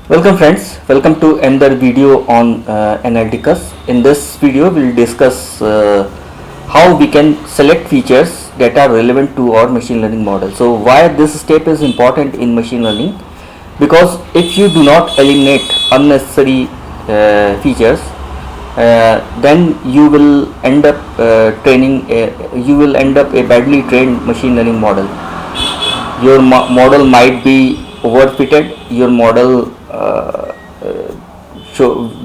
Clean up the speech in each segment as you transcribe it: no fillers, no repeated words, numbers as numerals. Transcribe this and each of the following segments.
Welcome friends, welcome to another video on Analyticus. In this video we will discuss how we can select features that are relevant to our machine learning model. So why this step is important in machine learning? Because if you do not eliminate unnecessary features, then you will end up a badly trained machine learning model. Your model might be overfitted, your model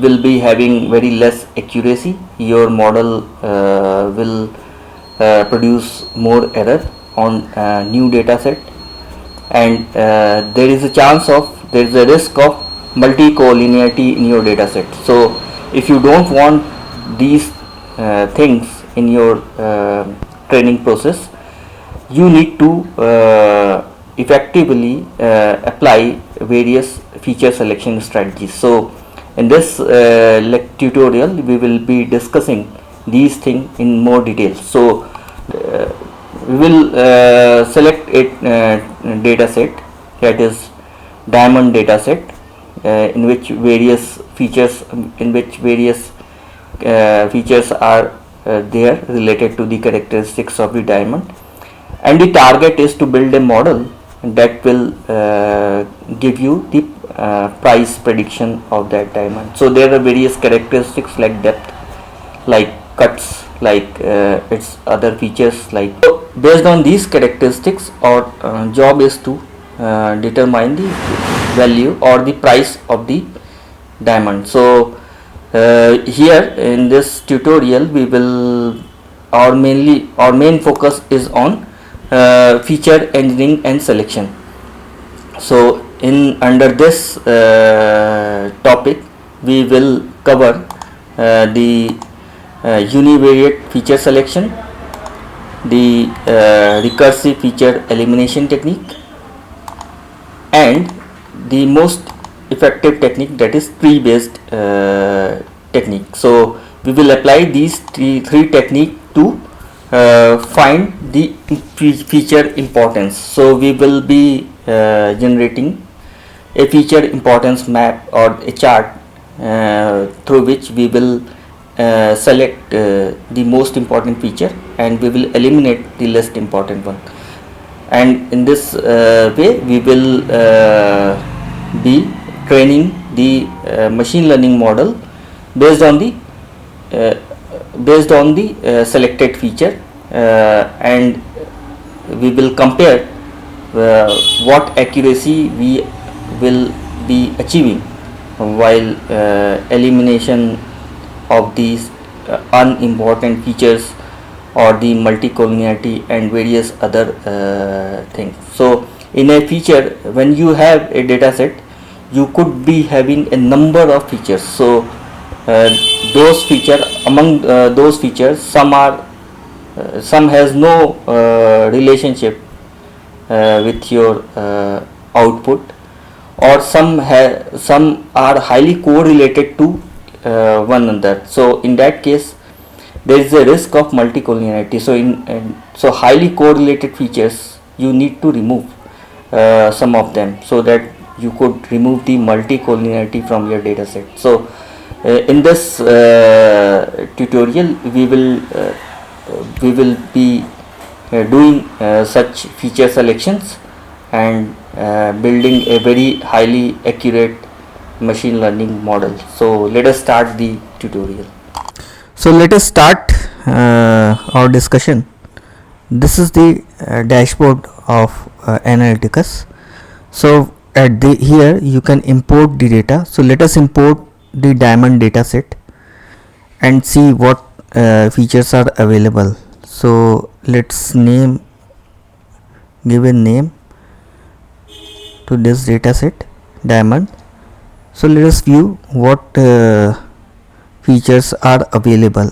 will be having very less accuracy, your model will produce more error on new data set, and there is a risk of multi-collinearity in your data set. So if you don't want these things in your training process, you need to effectively apply various feature selection strategies. So in this tutorial we will be discussing these things in more detail. So we will select a data set, that is diamond data set, in which various features are there related to the characteristics of the diamond, and the target is to build a model that will give you the price prediction of that diamond. So there are various characteristics like depth, like cuts, like its other features. Like, so based on these characteristics, our job is to determine the value or the price of the diamond. So here in this tutorial we will our main focus is on feature engineering and selection. So under this topic we will cover the univariate feature selection, the recursive feature elimination technique, and the most effective technique, that is tree based technique. So we will apply these three techniques to find the feature importance. So we will be generating a feature importance map or a chart through which we will select the most important feature and we will eliminate the least important one. And in this way we will be training the machine learning model based on the selected feature, and we will compare what accuracy we will be achieving while elimination of these unimportant features or the multi-collinearity and various other things. So in a feature, when you have a data set, you could be having a number of features. So those features, some has no relationship with your output, or some are highly correlated to one another. So in that case there is a risk of multi-collinearity. So highly correlated features, you need to remove some of them so that you could remove the multi-collinearity from your data set. So in this tutorial we will be doing such feature selections and building a very highly accurate machine learning model. So let us start the tutorial. So let us start our discussion. This is the dashboard of Analyticus. So here you can import the data. So let us import the diamond data set and see what features are available. So let's give a name to this data set, diamond. So let us view what features are available.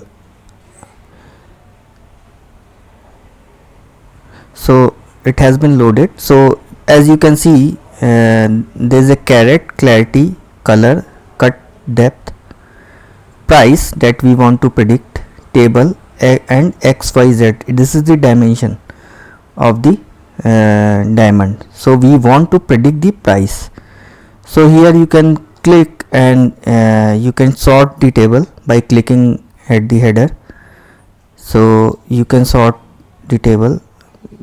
So it has been loaded. So as you can see, there is a caret, clarity, color, cut, depth, price that we want to predict, table, and XYZ. This is the dimension of the diamond. So we want to predict the price. So here you can click and you can sort the table by clicking at the header. So you can sort the table.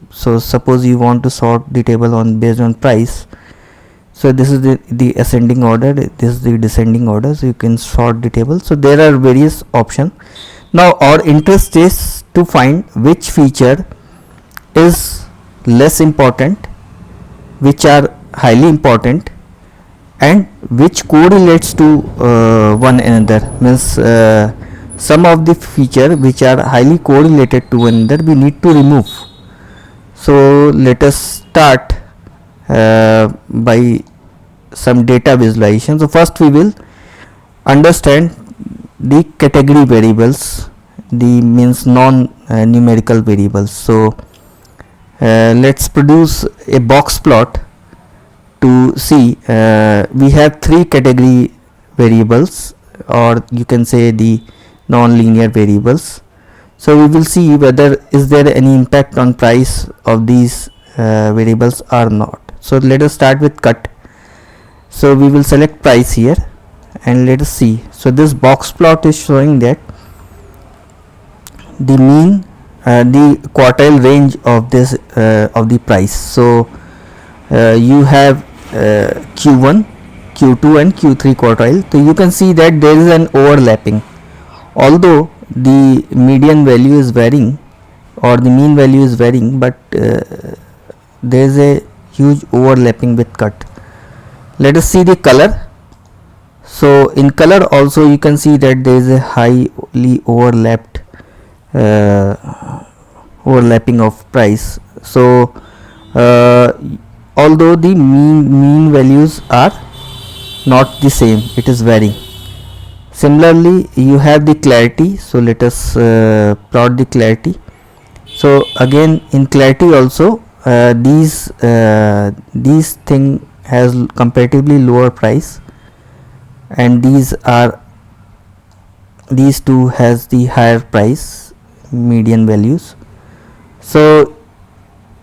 So suppose you want to sort the table on based on price. So this is the ascending order, this is the descending order, so you can sort the table. So there are various options. Now our interest is to find which feature is less important, which are highly important, and which correlates to one another. Means some of the feature which are highly correlated to one another we need to remove. So let us start by some data visualization. So first we will understand the category variables, the means non numerical variables. So let's produce a box plot to see. We have three category variables, or you can say the non-linear variables. So we will see whether is there any impact on price of these variables or not. So let us start with cut. So we will select price here and let us see. So this box plot is showing that the mean, the quartile range of this of the price. So you have Q1, Q2 and Q3 quartile. So you can see that there is an overlapping. Although the median value is varying or the mean value is varying, but there is a huge overlapping with cut. Let us see the color. So in color also you can see that there is a highly overlapped overlapping of price. So although the mean values are not the same, it is varying. Similarly you have the clarity. So let us plot the clarity. So again in clarity also these thing has comparatively lower price, and these two has the higher price median values. So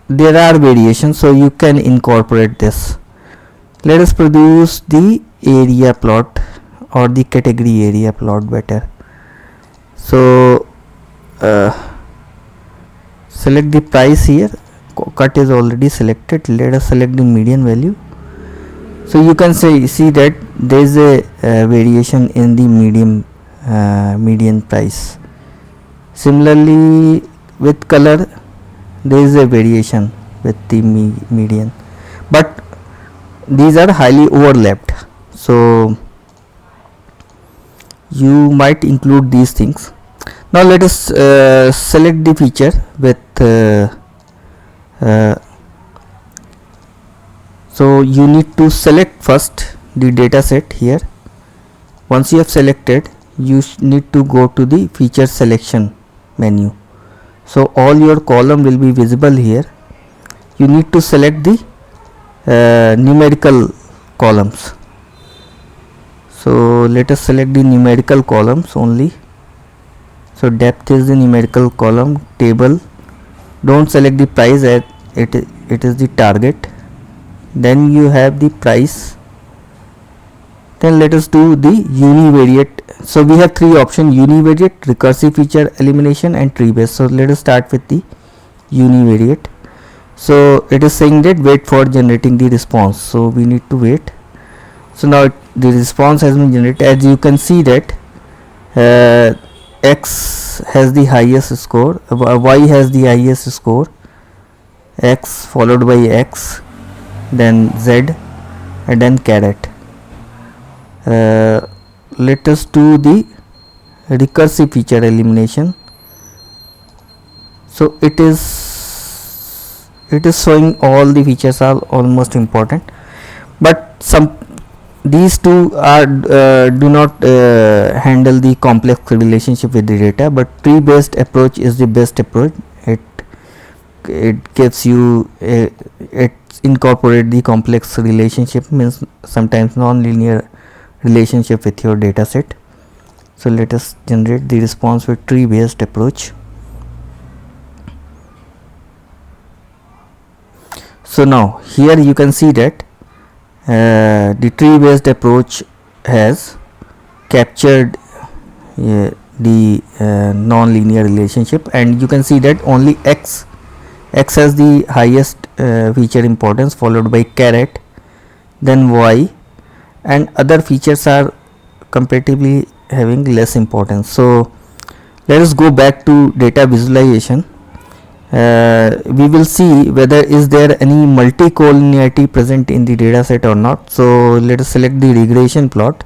there are variations, so you can incorporate this. Let us produce the area plot or the category area plot better. So select the price here. Cut is already selected. Let us select the median value. So you can see that there is a variation in the median price. Similarly with color there is a variation with the median, but these are highly overlapped. So you might include these things. Now let us select the feature with so you need to select first the data set here. Once you have selected, you need to go to the feature selection menu. So all your column will be visible here. You need to select the numerical columns. So let us select the numerical columns only. So depth is the numerical column. Table, don't select the price as it is the target. Then you have the price. Then let us do the univariate. So we have three options: univariate, recursive feature elimination and tree based. So let us start with the univariate. So it is saying that wait for generating the response. So we need to wait. So now the response has been generated. As you can see that X has the highest score, Y has the highest score, X followed by X, then Z, and then caret. Let us do the recursive feature elimination. So it is showing all the features are almost important, but these two are do not handle the complex relationship with the data, but tree based approach is the best approach. It gives you it incorporate the complex relationship, means sometimes non-linear relationship with your data set. So let us generate the response with tree based approach. So now here you can see that The tree based approach has captured the non-linear relationship, and you can see that only x has the highest feature importance, followed by caret, then y, and other features are comparatively having less importance. So let us go back to data visualization. We will see whether is there any multi-collinearity present in the data set or not. So let us select the regression plot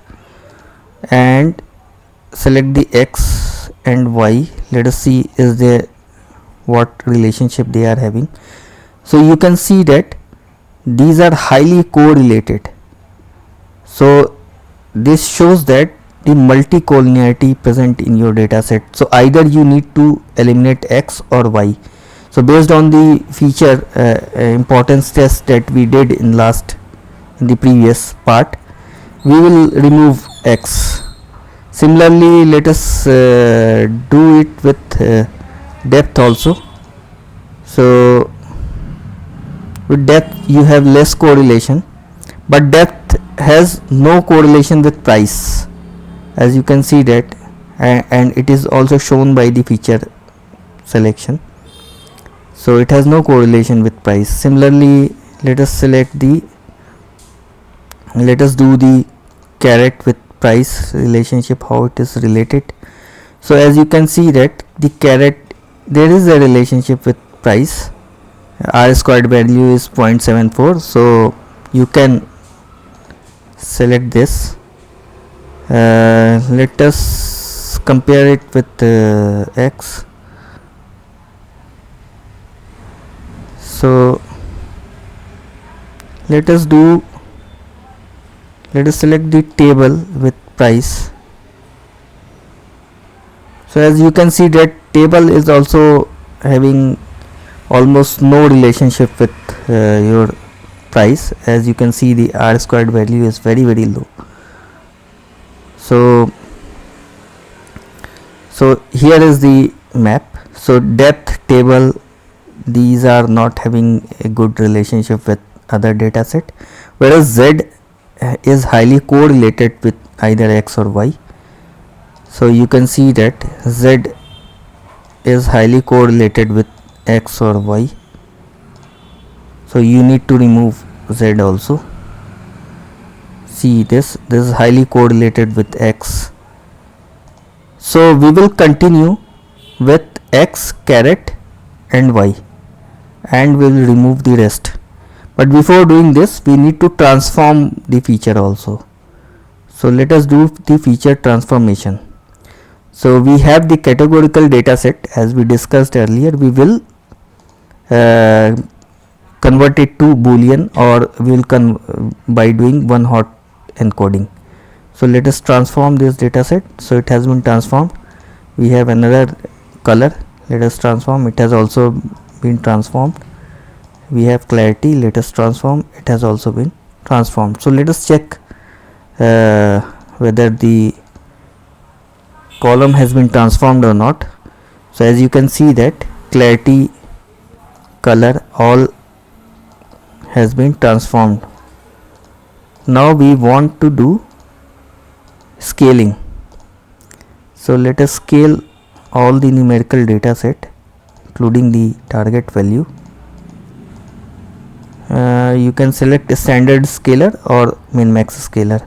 and select the x and y. Let us see is there what relationship they are having. So you can see that these are highly correlated. So this shows that the multi-collinearity present in your data set. So either you need to eliminate x or y. So based on the feature importance test that we did in the previous part, we will remove x. Similarly, let us do it with depth also. So with depth you have less correlation, but depth has no correlation with price, as you can see that, and it is also shown by the feature selection. So it has no correlation with price. Similarly, let us do the caret with price relationship, how it is related. So as you can see that the caret, there is a relationship with price. R squared value is 0.74. so you can select this. Let us compare it with x. So let us select the table with price. So as you can see that table is also having almost no relationship with your price. As you can see, the R squared value is very low. So here is the map. So depth, table, these are not having a good relationship with other data set, whereas z is highly correlated with either x or y. So you can see that z is highly correlated with x or y. So you need to remove z also. See this is highly correlated with x. So we will continue with x, caret and y, and we will remove the rest. But before doing this, we need to transform the feature also. So let us do the feature transformation. So we have the categorical data set, as we discussed earlier. We will convert it to boolean, or we will by doing one hot encoding. So let us transform this data set. So it has been transformed. We have another color. Let us transform. It has also been transformed. We have clarity. Let us transform. It has also been transformed. So let us check whether the column has been transformed or not. So as you can see that clarity, color, all has been transformed. Now we want to do scaling. So let us scale all the numerical data set, including the target value. You can select a standard scaler or min max scaler.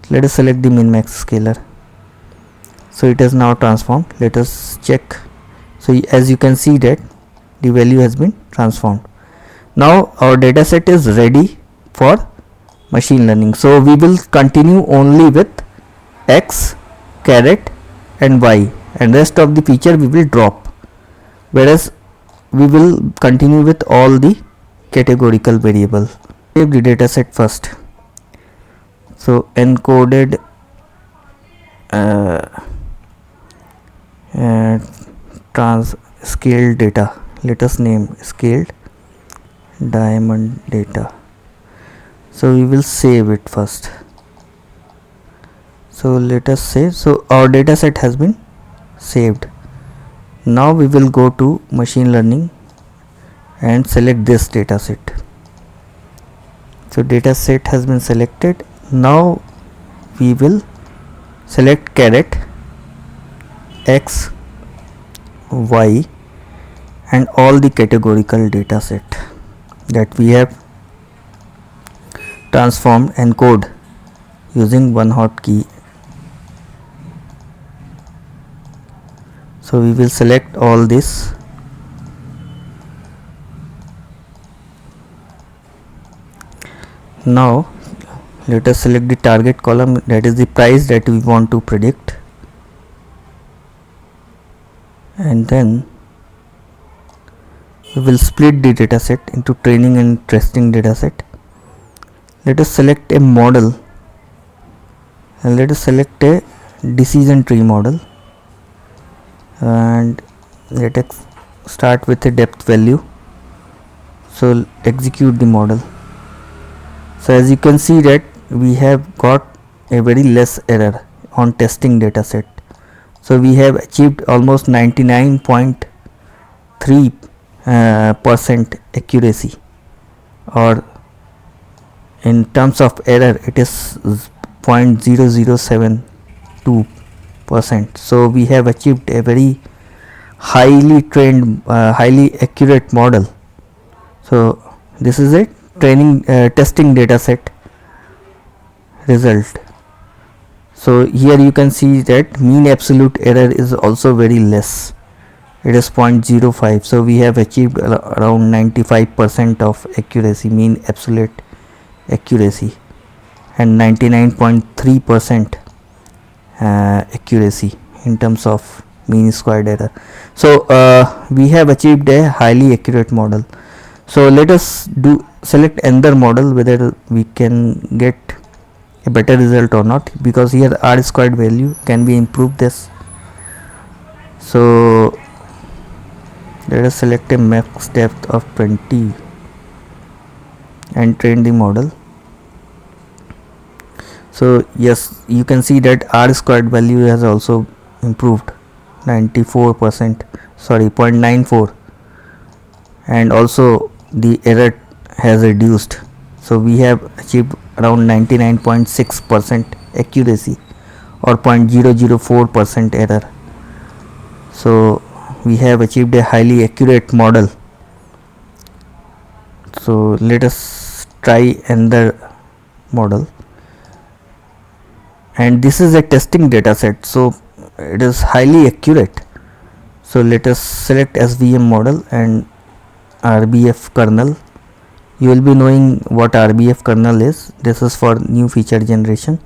Let us select the min max scaler. So it is now transformed. Let us check. So as you can see that the value has been transformed. Now our data set is ready for machine learning. So we will continue only with x, caret and y, and rest of the feature we will drop, whereas we will continue with all the categorical variables. Save the data set first. So encoded scaled data. Let us name scaled diamond data. So we will save it first. So let us save. So our data set has been saved. Now we will go to machine learning and select this data set. So data set has been selected. Now we will select caret x, y and all the categorical data set that we have transformed encode using one hotkey. So we will select all this. Now let us select the target column, that is the price that we want to predict, and then we will split the data set into training and testing data set. Let us select a model and let us select a decision tree model, and let us start with a depth value. So execute the model. So as you can see that we have got a very less error on testing data set. So we have achieved almost 99.3% accuracy, or in terms of error it is 0.0072%. So we have achieved a very highly trained, highly accurate model. So this is a training testing data set result. So here you can see that mean absolute error is also very less, it is 0.05. so we have achieved around 95% of accuracy, mean absolute accuracy, and 99.3% accuracy in terms of mean squared error. So we have achieved a highly accurate model. So let us select another model whether we can get a better result or not, because here r squared value can be improved this. So let us select a max depth of 20 and train the model. So yes, you can see that r squared value has also improved 94%, sorry 0.94, and also the error has reduced. So we have achieved around 99.6% accuracy or 0.004% error. So we have achieved a highly accurate model. So let us try another model, and this is a testing data set, so it is highly accurate. So let us select SVM model and RBF kernel. You will be knowing what RBF kernel is. This is for new feature generation.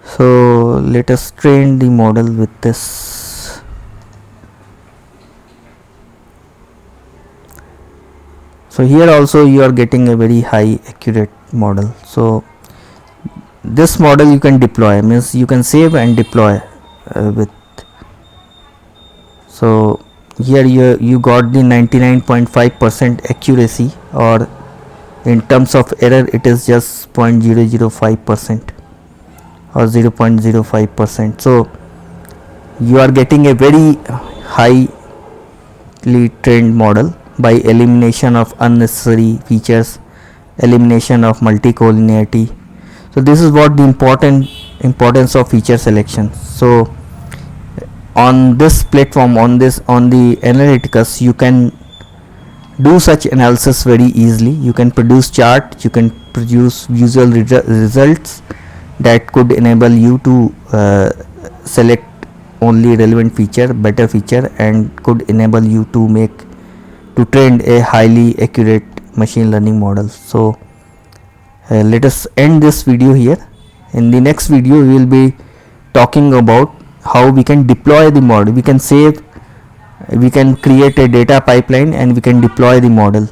So let us train the model with this. So here also you are getting a very high accurate model. So this model you can deploy, means you can save and deploy with. So here you got the 99.5% accuracy, or in terms of error it is just 0.005% or 0.05%. so you are getting a very highly trained model by elimination of unnecessary features, elimination of multicollinearity. So this is what the importance of feature selection. So on this platform, on the Analyticus, you can do such analysis very easily. You can produce chart, you can produce visual results that could enable you to select only relevant feature, better feature, and could enable you to train a highly accurate machine learning model. So let us end this video here. In the next video we will be talking about how we can deploy the model. We can save, we can create a data pipeline, and we can deploy the model,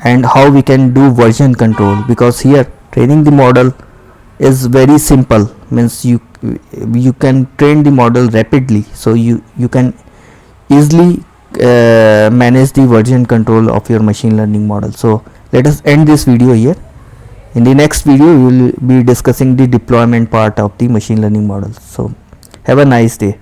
and how we can do version control, because here training the model is very simple, means you can train the model rapidly. So you can easily manage the version control of your machine learning model. So let us end this video here. In the next video we will be discussing the deployment part of the machine learning model. So have a nice day.